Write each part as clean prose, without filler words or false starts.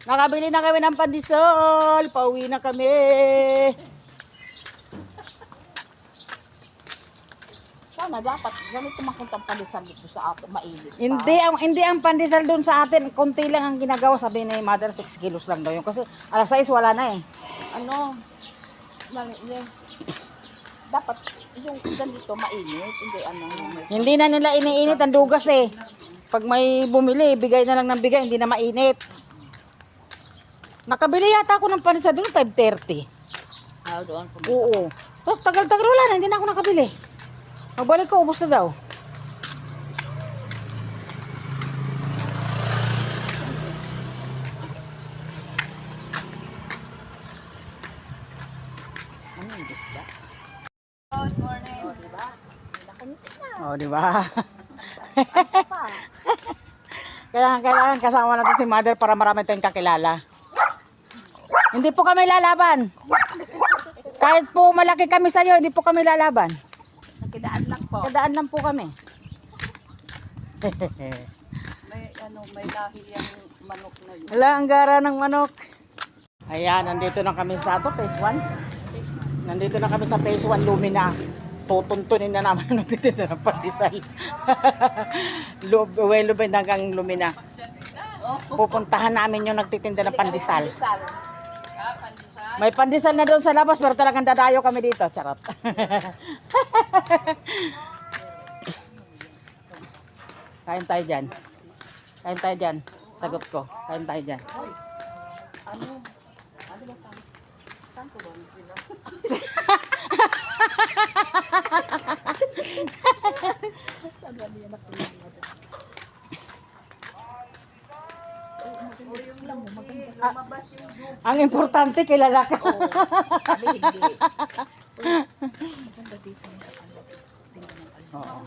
Nakabili na kami ng pandesal. Pauwi na kami. Sana dapat ganito makuntang pandesal dito sa atin, mainit pa. Hindi ang pandesal doon sa atin. Konti lang ang ginagawa. Sabi ni mother, 6 kilos lang daw yun. Kasi alas 6 wala na eh. Ano, dapat yung ganito mainit, hindi ano. Hindi na nila iniinit ang dugas eh. Pag may bumili, bigay na lang ng bigay. Hindi na mainit. Nakabili yata ako ng pandesal doon, 5:30. Doon. Oo. Tapos tagal-tagal wala na. Hindi na ako nakabili. Magbalik ko, ubos na daw. Ano yung isda? Good morning. Diba? Oh, di ba? Kailangan kasama natin si mother para marami tayong kakilala. Hindi po kami lalaban. Kahit po malaki kami sa'yo, hindi po kami lalaban. Nakidaan lang po. Kadaan lang po kami. May dahil yung manok na yun. Wala ang gara ng manok. Ayan, nandito na kami sa phase 1. Nandito na kami sa phase 1 Lumina. Tutuntunin na naman ang nagtitinda ng pandesal. Lubay hanggang Lumina. Pupuntahan namin yung nagtitinda ng pandesal. May pandesal na doon sa labas pero talagang dadayo kami dito. Charot. Kain tayo dyan. Kain tayo dyan. Sagot ko. Kain tayo dyan. Ano? Ano ba saan? Saan ko ba? Saan ba niya nakuha? Lumabas yung group. Ang importante, kilala ka. Sabi hindi. Maganda dito yung Oo.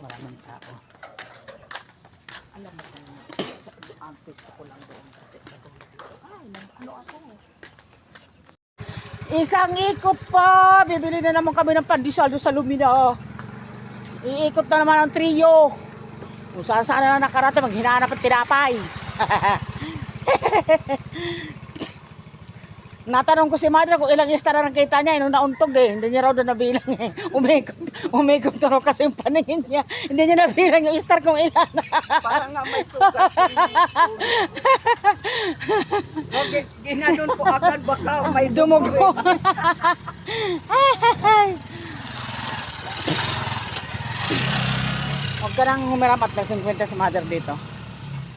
Maraming tao. alam mo sa artist ko lang doon. Ano ako? Isang ikot pa. Bibili na naman kami ng pandesal doon sa Lumina. Iikot na naman ang trio. Kung saan na nakarating, maghinanap at tinapay. Natanong ko si mother kung ilang star ang kita niya. Nung nauntog eh. Hindi niya raw doon nabilang eh. Umikot na raw kasi yung paningin niya. Hindi niya nabilang yung star kung ilan. Parang nga may sugat. Okay, ginanun ko agad baka may Dumugo. Huwag ka nang humiram at nag-50 si mother dito.